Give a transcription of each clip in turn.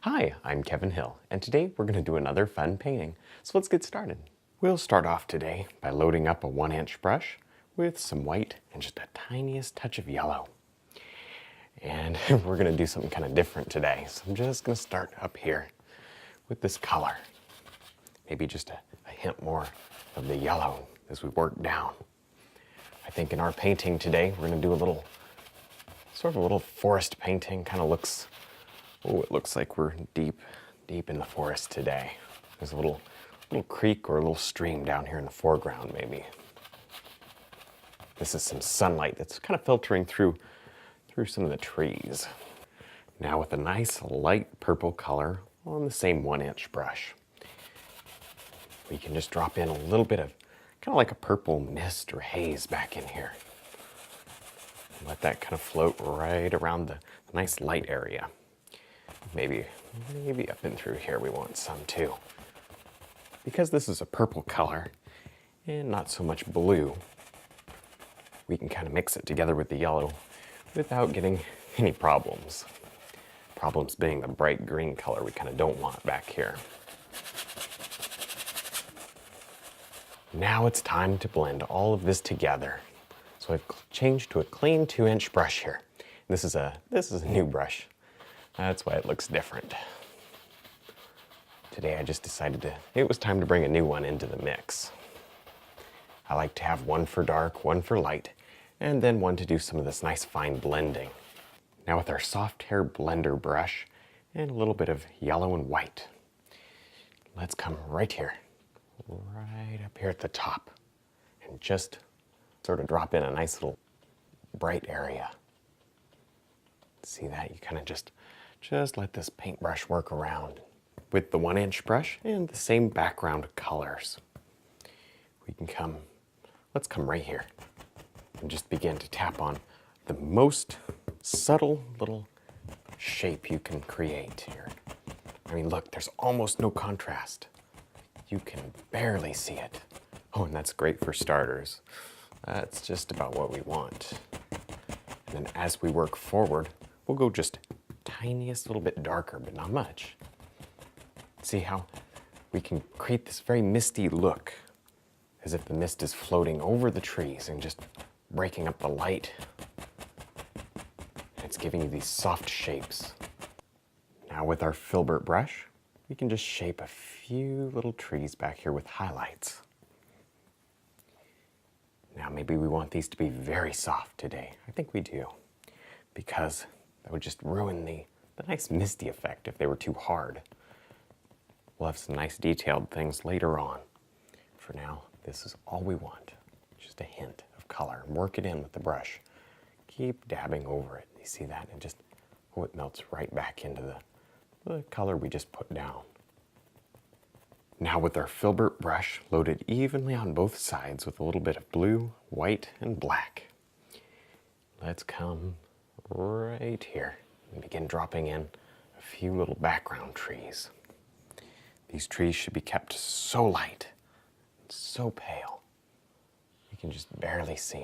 Hi, I'm Kevin Hill, and today we're going to do another fun painting. So let's get started. We'll start off today by loading up a 1-inch brush with some white and just the tiniest touch of yellow. And we're going to do something kind of different today. So I'm just going to start up here with this color. Maybe just a hint more of the yellow as we work down. I think in our painting today, we're going to do sort of a little forest painting. Kind of looks, oh, it looks like we're deep in the forest today. There's a little creek or a little stream down here in the foreground, maybe. This is some sunlight that's kind of filtering through some of the trees. Now with a nice light purple color on the same 1-inch brush, we can just drop in a little bit of kind of like a purple mist or haze back in here. Let that kind of float right around the nice light area. Maybe up and through here we want some too. Because this is a purple color and not so much blue, we can kind of mix it together with the yellow without getting any problems. Problems being the bright green color we kind of don't want back here. Now it's time to blend all of this together. So I've changed to a clean 2-inch brush here. This is a new brush. That's why it looks different. Today I just decided it was time to bring a new one into the mix. I like to have one for dark, one for light, and then one to do some of this nice fine blending. Now with our soft hair blender brush and a little bit of yellow and white, let's come right here, right up here at the top, and just sort of drop in a nice little bright area. See that? You kind of just let this paintbrush work around with the 1-inch brush and the same background colors. Let's come right here and just begin to tap on the most subtle little shape you can create here. I mean, look, there's almost no contrast. You can barely see it. Oh, and that's great for starters. That's just about what we want. And then as we work forward, we'll go just tiniest little bit darker, but not much. See how we can create this very misty look, as if the mist is floating over the trees and just breaking up the light. It's giving you these soft shapes. Now with our filbert brush, we can just shape a few little trees back here with highlights. Now maybe we want these to be very soft today. I think we do, because that would just ruin the nice misty effect if they were too hard. We'll have some nice detailed things later on. For now, this is all we want. Just a hint of color. Work it in with the brush. Keep dabbing over it. You see that? And just, oh, it melts right back into the color we just put down. Now with our filbert brush loaded evenly on both sides with a little bit of blue, white, and black, let's come right here and begin dropping in a few little background trees. These trees should be kept so light, so pale, you can just barely see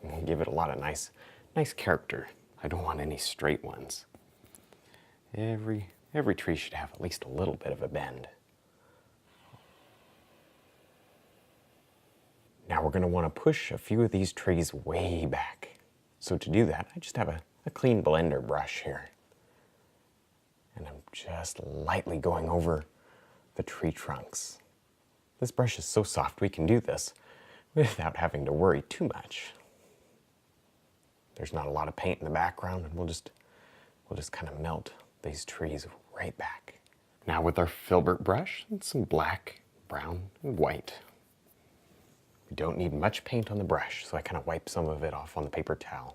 them. And give it a lot of nice character. I don't want any straight ones. Every tree should have at least a little bit of a bend. Now we're going to want to push a few of these trees way back. So to do that, I just have a clean blender brush here. And I'm just lightly going over the tree trunks. This brush is so soft we can do this without having to worry too much. There's not a lot of paint in the background, and we'll just kind of melt these trees right back. Now with our filbert brush and some black, brown, and white. We don't need much paint on the brush, so I kind of wipe some of it off on the paper towel.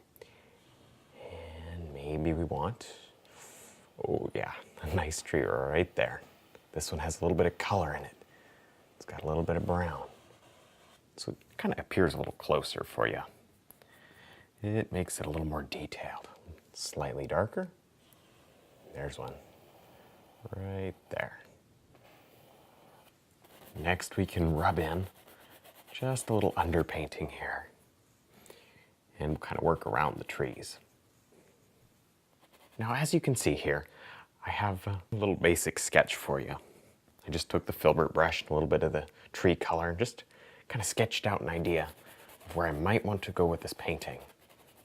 And maybe we want, oh yeah, a nice tree right there. This one has a little bit of color in it. It's got a little bit of brown. So it kind of appears a little closer for you. It makes it a little more detailed. Slightly darker. There's one. Right there. Next we can rub in just a little underpainting here. And we'll kind of work around the trees. Now, as you can see here, I have a little basic sketch for you. I just took the filbert brush and a little bit of the tree color and just kind of sketched out an idea of where I might want to go with this painting.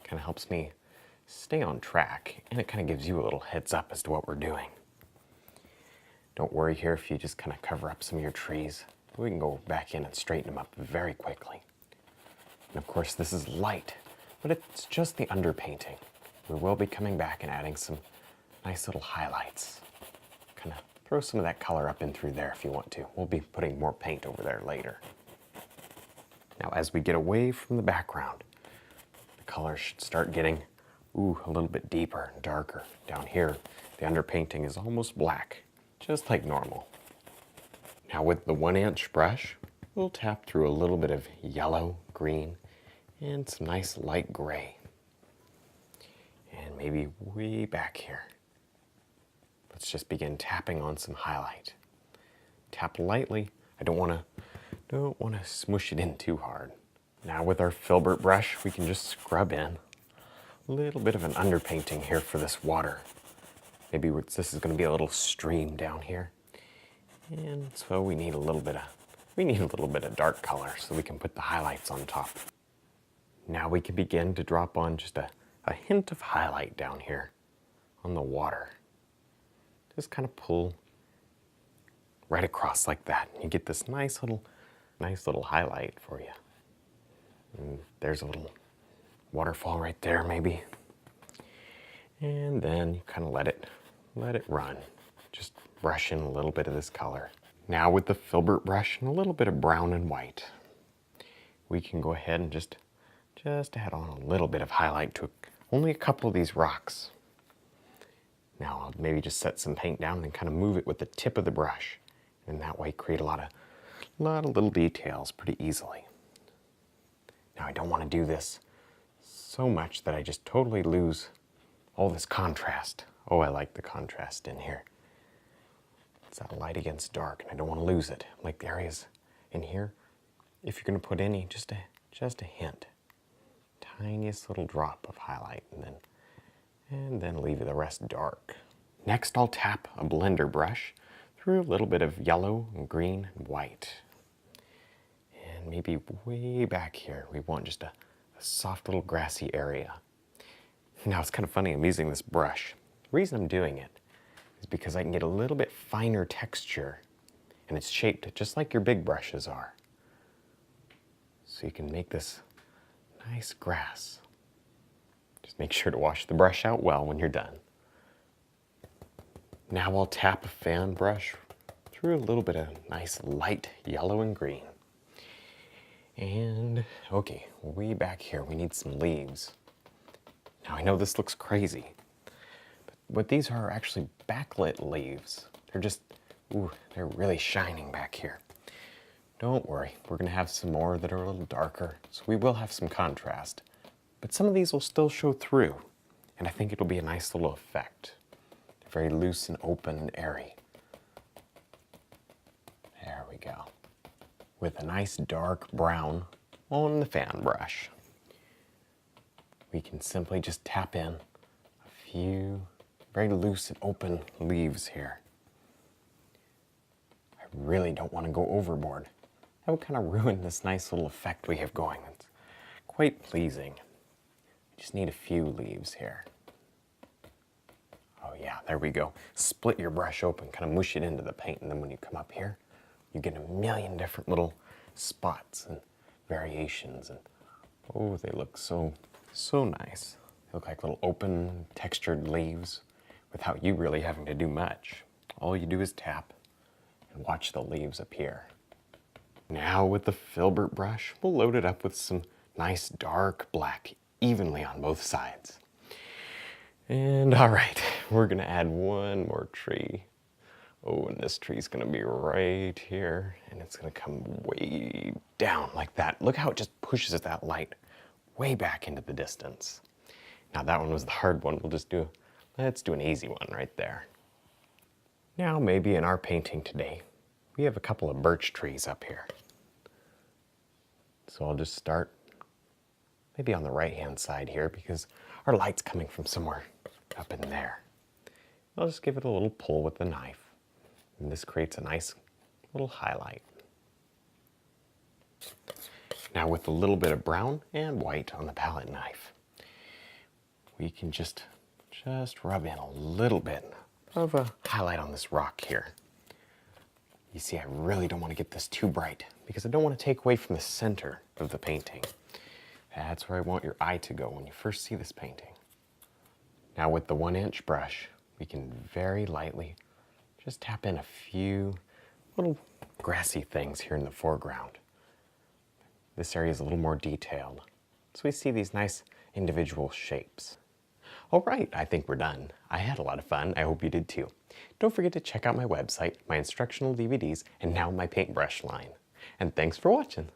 Kind of helps me stay on track, and it kind of gives you a little heads up as to what we're doing. Don't worry here if you just kind of cover up some of your trees. We can go back in and straighten them up very quickly. And of course, this is light, but it's just the underpainting. We will be coming back and adding some nice little highlights. Kind of throw some of that color up in through there if you want to. We'll be putting more paint over there later. Now, as we get away from the background, the color should start getting a little bit deeper and darker. Down here, the underpainting is almost black, just like normal. Now with the 1-inch brush, we'll tap through a little bit of yellow, green, and some nice light gray. And maybe way back here. Let's just begin tapping on some highlight. Tap lightly. I don't want to smush it in too hard. Now with our filbert brush, we can just scrub in a little bit of an underpainting here for this water. Maybe this is going to be a little stream down here. And so we need a little bit of dark color so we can put the highlights on top. Now we can begin to drop on just a hint of highlight down here on the water. Just kind of pull right across like that. And you get this nice little highlight for you. And there's a little waterfall right there maybe. And then you kind of let it run. Just brush in a little bit of this color. Now with the filbert brush and a little bit of brown and white, we can go ahead and just add on a little bit of highlight to only a couple of these rocks. Now I'll maybe just set some paint down and kind of move it with the tip of the brush. And that way create a lot of little details pretty easily. Now I don't want to do this so much that I just totally lose all this contrast. Oh, I like the contrast in here. It's that light against dark, and I don't want to lose it. Like the areas in here, if you're going to put any, just a hint. Tiniest little drop of highlight, and then leave the rest dark. Next, I'll tap a blender brush through a little bit of yellow and green and white. And maybe way back here, we want just a soft little grassy area. Now, it's kind of funny, I'm using this brush. The reason I'm doing it is because I can get a little bit finer texture, and it's shaped just like your big brushes are. So you can make this nice grass. Just make sure to wash the brush out well when you're done. Now I'll tap a fan brush through a little bit of nice light yellow and green. And okay, way back here we need some leaves. Now I know this looks crazy, but what these are actually backlit leaves. They're just, they're really shining back here. Don't worry, we're gonna have some more that are a little darker, so we will have some contrast. But some of these will still show through, and I think it'll be a nice little effect. They're very loose and open and airy. There we go. With a nice dark brown on the fan brush. We can simply just tap in a few very loose and open leaves here. I really don't want to go overboard. That would kind of ruin this nice little effect we have going. It's quite pleasing. Just need a few leaves here. Oh yeah, there we go. Split your brush open, kind of mush it into the paint, and then when you come up here, you get a million different little spots and variations, and oh, they look so nice. They look like little open, textured leaves without you really having to do much. All you do is tap and watch the leaves appear. Now with the filbert brush, we'll load it up with some nice dark black evenly on both sides. And all right, we're gonna add one more tree. Oh, and this tree's gonna be right here, and it's gonna come way down like that. Look how it just pushes that light way back into the distance. Now that one was the hard one. Let's do an easy one right there. Now maybe in our painting today, we have a couple of birch trees up here. So I'll just start maybe on the right-hand side here because our light's coming from somewhere up in there. I'll just give it a little pull with the knife. And this creates a nice little highlight. Now with a little bit of brown and white on the palette knife, we can just rub in a little bit of a highlight on this rock here. You see, I really don't want to get this too bright because I don't want to take away from the center of the painting. That's where I want your eye to go when you first see this painting. Now with the 1-inch brush, we can very lightly just tap in a few little grassy things here in the foreground. This area is a little more detailed, so we see these nice individual shapes. All right, I think we're done. I had a lot of fun. I hope you did too. Don't forget to check out my website, my instructional DVDs, and now my paintbrush line. And thanks for watching.